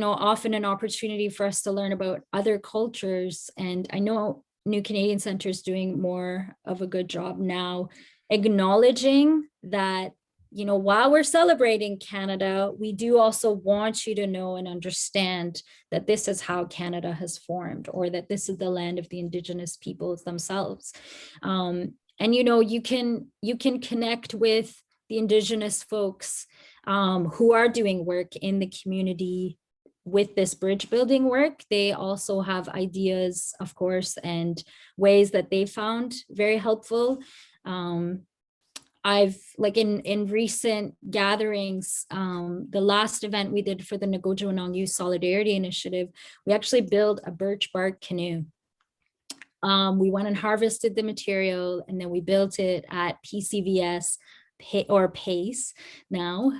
often an opportunity for us to learn about other cultures. And I know New Canadian Center is doing more of a good job now, acknowledging that, while we're celebrating Canada, we do also want you to know and understand that this is how Canada has formed, or that this is the land of the Indigenous peoples themselves. And you can connect with the Indigenous folks who are doing work in the community with this bridge building work, they also have ideas, of course, and ways that they found very helpful. I've like in recent gatherings, the last event we did for the Ngoja Wanong Youth Solidarity Initiative, we actually built a birch bark canoe. We went and harvested the material, and then we built it at PCVS or PACE now.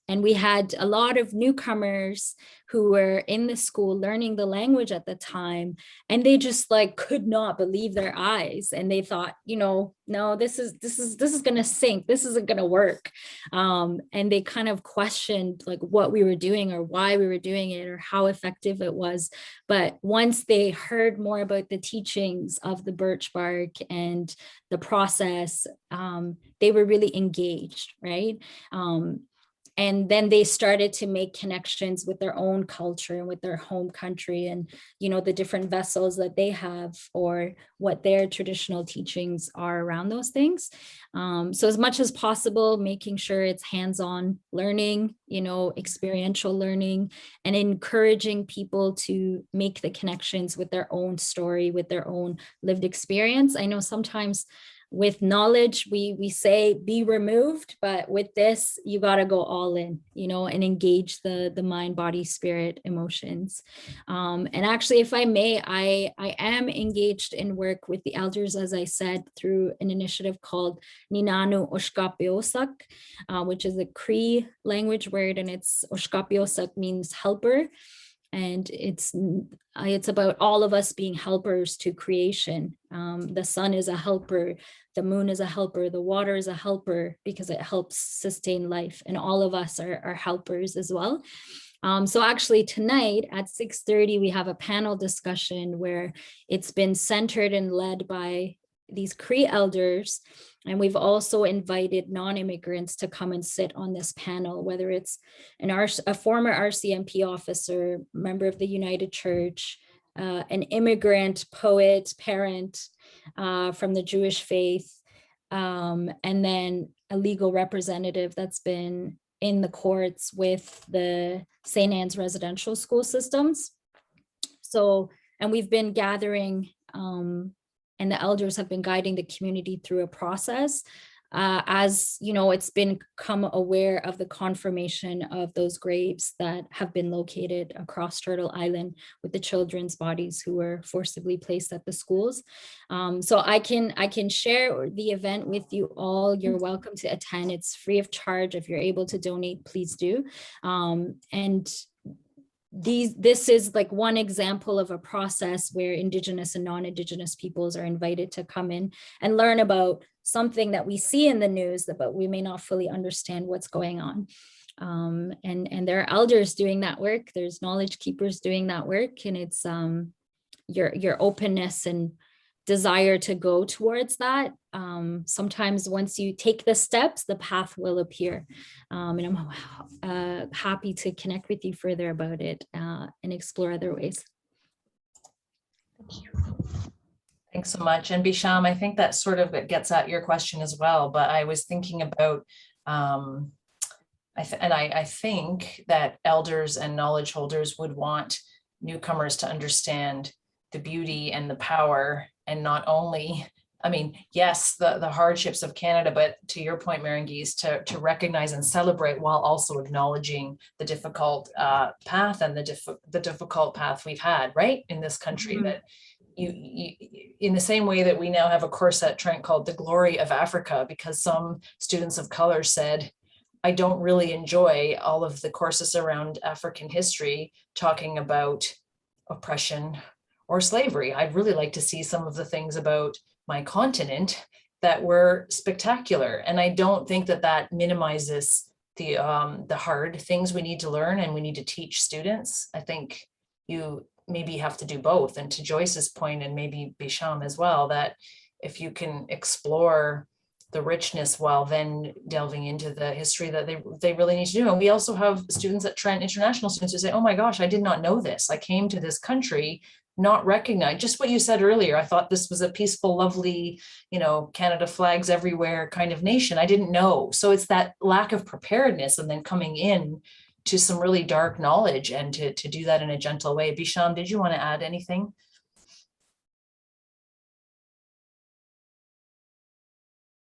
And we had a lot of newcomers who were in the school learning the language at the time, and they just like could not believe their eyes. And they thought, you know, no, this is gonna sink. This isn't gonna work. And they kind of questioned like what we were doing or why we were doing it or how effective it was. But once they heard more about the teachings of the birch bark and the process, they were really engaged, right? And then they started to make connections with their own culture and with their home country and, you know, the different vessels that they have or what their traditional teachings are around those things. So as much as possible, making sure it's hands-on learning, you know, experiential learning, and encouraging people to make the connections with their own story, with their own lived experience. I know sometimes with knowledge, we say be removed, but with this, you got to go all in, you know, and engage the mind, body, spirit, emotions. And actually, if I may, I am engaged in work with the elders, as I said, through an initiative called Ninanu Oshkapiosak, which is a Cree language word, and it's Oshkapiosak means helper. And it's about all of us being helpers to creation. The sun is a helper, the moon is a helper, the water is a helper because it helps sustain life. And all of us are helpers as well. So actually tonight at 6:30, we have a panel discussion where it's been centered and led by these Cree elders. And we've also invited non-immigrants to come and sit on this panel, whether it's a former RCMP officer, member of the United Church, an immigrant, poet, parent from the Jewish faith, and then a legal representative that's been in the courts with the St. Anne's residential school systems. So, and we've been gathering and the elders have been guiding the community through a process. As you know, it's become aware of the confirmation of those graves that have been located across Turtle Island with the children's bodies who were forcibly placed at the schools. So I can share the event with you all. You're welcome to attend. It's free of charge. If you're able to donate, please do. And this is like one example of a process where Indigenous and non-Indigenous peoples are invited to come in and learn about something that we see in the news, but we may not fully understand what's going on. And there are elders doing that work. There's knowledge keepers doing that work. And it's your openness and desire to go towards that. Sometimes once you take the steps, the path will appear. And I'm happy to connect with you further about it and explore other ways. Thank you. Thanks so much. And Bisham, I think that sort of gets at your question as well, but I was thinking about, I think that elders and knowledge holders would want newcomers to understand the beauty and the power, and not only, I mean, yes, the hardships of Canada, but to your point, Mehrangiz, to recognize and celebrate while also acknowledging the difficult path and the difficult path we've had, right, in this country. Mm-hmm. That you, in the same way that we now have a course at Trent called The Glory of Africa, because some students of color said, I don't really enjoy all of the courses around African history talking about oppression or slavery. I'd really like to see some of the things about my continent that were spectacular. And I don't think that minimizes the hard things we need to learn and we need to teach students. I think you maybe have to do both. And to Joyce's point, and maybe Bisham as well, that if you can explore the richness while then delving into the history that they really need to do. And we also have students at Trent, international students, who say, oh my gosh, I did not know this. I came to this country not recognize just what you said earlier. I thought this was a peaceful, lovely, Canada flags everywhere kind of nation. I didn't know. So it's that lack of preparedness and then coming in to some really dark knowledge and to do that in a gentle way. Bisham, did you want to add anything?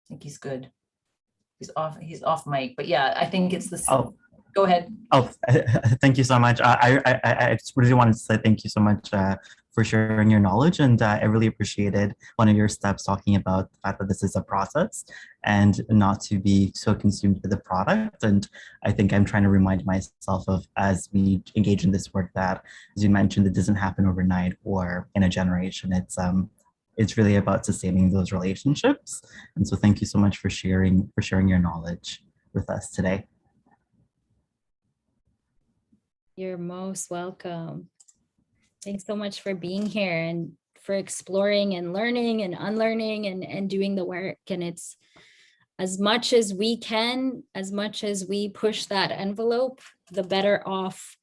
I think he's good. He's off mic, but yeah, I think it's the same. Oh. Go ahead. Oh, thank you so much. I just really wanted to say thank you so much for sharing your knowledge, and I really appreciated one of your steps talking about the fact that this is a process and not to be so consumed with the product. And I think I'm trying to remind myself of, as we engage in this work, that, as you mentioned, it doesn't happen overnight or in a generation. It's really about sustaining those relationships. And so thank you so much for sharing your knowledge with us today. You're most welcome. Thanks so much for being here and for exploring and learning and unlearning and doing the work. And it's as much as we can, as much as we push that envelope, the better off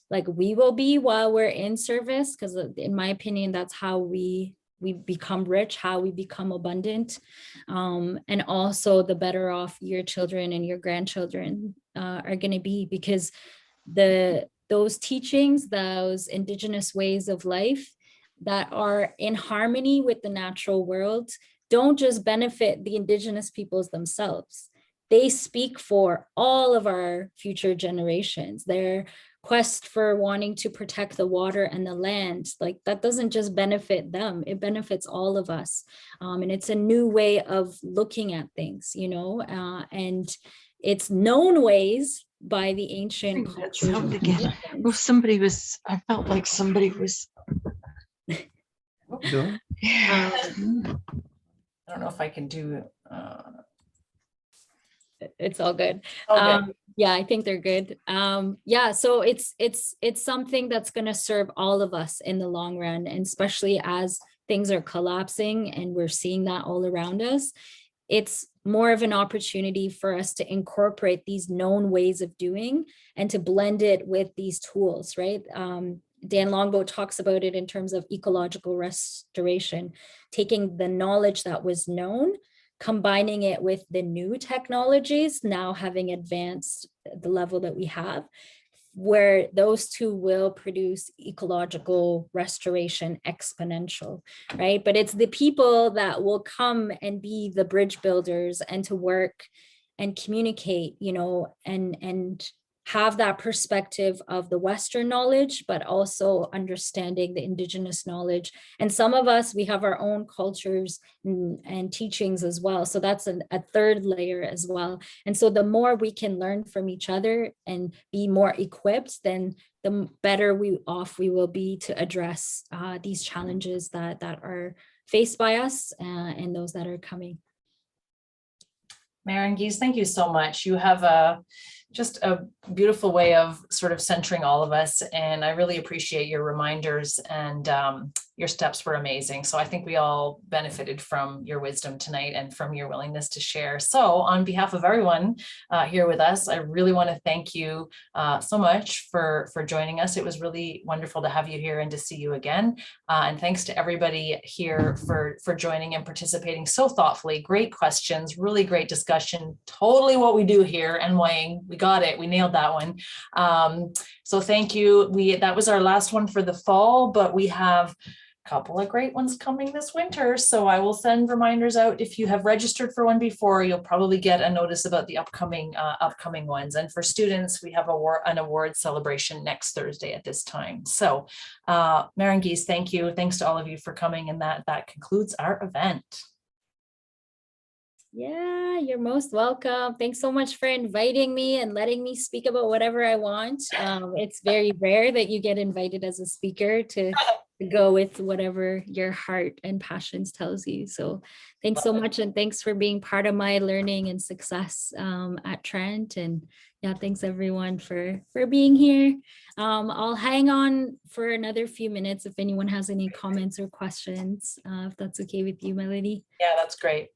we will be while we're in service. Because in my opinion, that's how we become rich, how we become abundant. And also the better off your children and your grandchildren are going to be, because those teachings, those Indigenous ways of life that are in harmony with the natural world don't just benefit the Indigenous peoples themselves. They speak for all of our future generations. Their quest for wanting to protect the water and the land, that doesn't just benefit them, it benefits all of us. And it's a new way of looking at things, and it's known ways by the ancient cultures. Well, I felt like somebody was. I don't know if I can do. It's all good. Okay. Yeah, I think they're good. Yeah, so it's something that's going to serve all of us in the long run, and especially as things are collapsing and we're seeing that all around us. It's more of an opportunity for us to incorporate these known ways of doing and to blend it with these tools, right? Dan Longboat talks about it in terms of ecological restoration, taking the knowledge that was known, combining it with the new technologies, now having advanced the level that we have, where those two will produce ecological restoration exponential, right? But it's the people that will come and be the bridge builders and to work and communicate, and have that perspective of the Western knowledge, but also understanding the Indigenous knowledge. And some of us, we have our own cultures and teachings as well. So that's a third layer as well. And so the more we can learn from each other and be more equipped, then the better off we will be to address these challenges that are faced by us and those that are coming. Mehrangiz, thank you so much. You have just a beautiful way of sort of centering all of us. And I really appreciate your reminders, and your steps were amazing. So I think we all benefited from your wisdom tonight and from your willingness to share. So on behalf of everyone here with us, I really want to thank you so much for joining us. It was really wonderful to have you here and to see you again. And thanks to everybody here for joining and participating so thoughtfully. Great questions, really great discussion. Totally what we do here, Enwayaang. We got it. We nailed that one. So thank you. That was our last one for the fall, but we have a couple of great ones coming this winter. So I will send reminders out. If you have registered for one before, you'll probably get a notice about the upcoming ones. And for students, we have an award celebration next Thursday at this time. So Mehrangiz, thank you. Thanks to all of you for coming. And that concludes our event. Yeah, you're most welcome. Thanks so much for inviting me and letting me speak about whatever I want. It's very rare that you get invited as a speaker to go with whatever your heart and passions tells you. So thanks so much. And thanks for being part of my learning and success at Trent. And yeah, thanks everyone for being here. I'll hang on for another few minutes if anyone has any comments or questions, if that's okay with you, Melody. Yeah, that's great.